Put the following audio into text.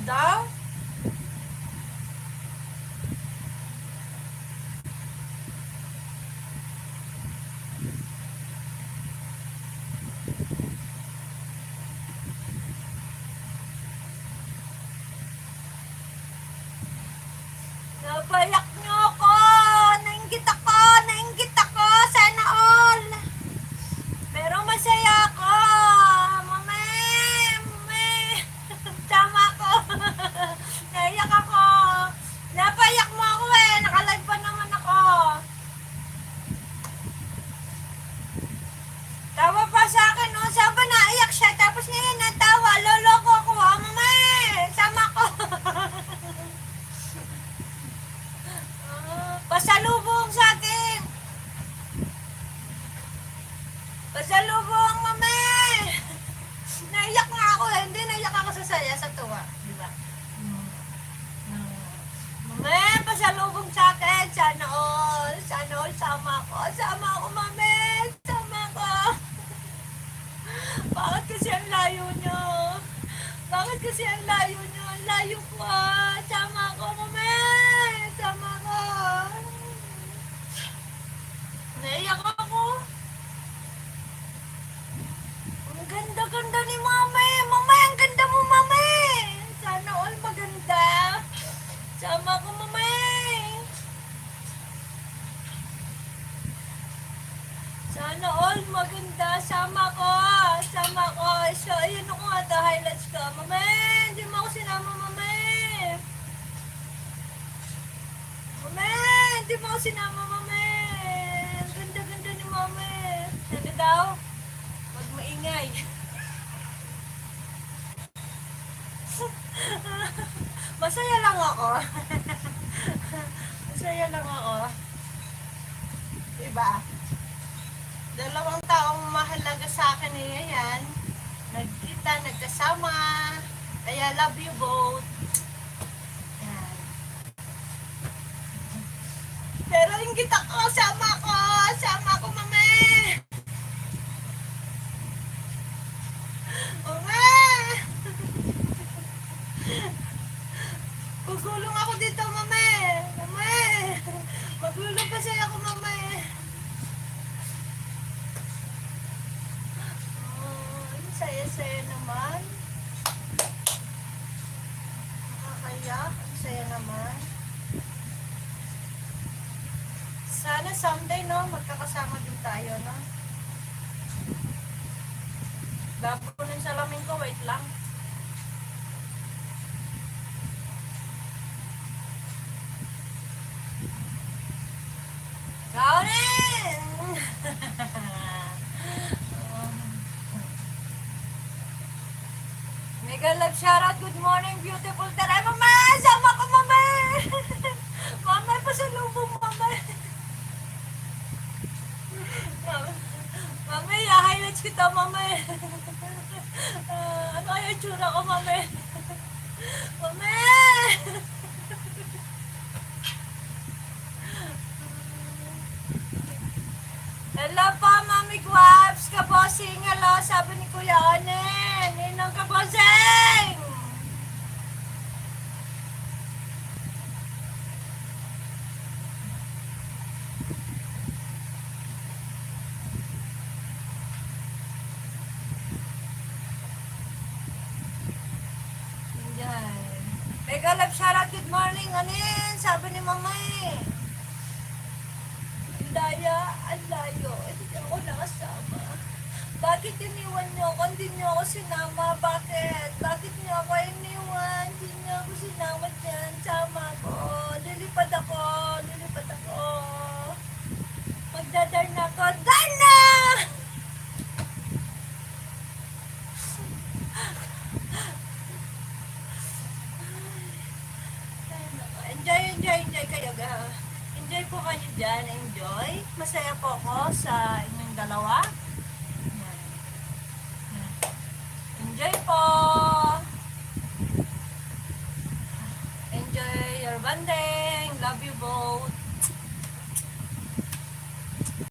daw? Napayak niyo ako! Nainggit ako! Nainggit ako! Sana all! Pero masaya ako! Mame! Mame! Tama ako! Naiyak ako! Napayak mo ako eh! Nakalive pa naman ako! Tawa pa sa akin, no? Saan ba naiyak siya? Tapos ngayon natawa. Loloko ako, ha? Mame! Tama ako! Pasalubong sa akin! Pasalubong, mame! Naiyak nga ako eh. Hindi naiyak ako sa saya, sa tuwa. Diba? Mame, pasalubong sa akin. Sana all. Sana all, sama ako. Sama ako, mame! Sama ako! Bakit kasi ang layo nyo? Bakit kasi ang layo nyo? Ang layo ko ah! Sama ako, mame! Sama ako! Naiyak ako. Ang ganda-ganda ni mame. Mame, ang ganda mo, mame. Sana all maganda. Sama ko, mame. Sana all maganda. Sama ko. Sama ko. So, ayun ako nga the highlights ko. Mame, hindi mo ako sinama, mame. Mame, hindi mo ako sinama, mame. Ganda-ganda ni mame. Ano daw? Huwag maingay. Masaya lang ako. Masaya lang ako. Diba? Dalawang taong mahalaga sa akin eh, ayan. Nagkita, nagkasama. Kaya love you both. Yan. Pero inggit ako, sama ko. Sama ko, mame. Mame. Gugulong ako dito, mame. Mame. Maglulong kasi ako, mame. Oh, saya-saya naman. Nakakaya. Ang saya naman. Sana someday, no, magkakasama din tayo, no? Labo ng salamin ko, wait lang. Kaunin! Mega love shoutout, good morning, beautiful taray. Mama! Sama ko, mama! Mama, pasalubong, mama! Mama, highlights kita, mama! Ano kaya yung tsura ko, mama? Mama! Hello po, Mami Guaps! Kabosing, hello! Sabi ni Kuya Onen! Ninong kabosing! Mega love shoutout, good morning, Onen! Sabi ni Mama eh. Daya, ang layo. Hindi ako nakasama. Bakit iniwan niyo ako? Hindi niyo ako sinama. Bakit? Bakit niyo ako iniwan? Hindi niyo ako sinama dyan. Sama ko. Lilipad ako. Lilipad ako. Magdadar na ako. Darna! Enjoy kayo, ga. Enjoy po kayo dyan. Enjoy. Masaya po ako sa inyong dalawa.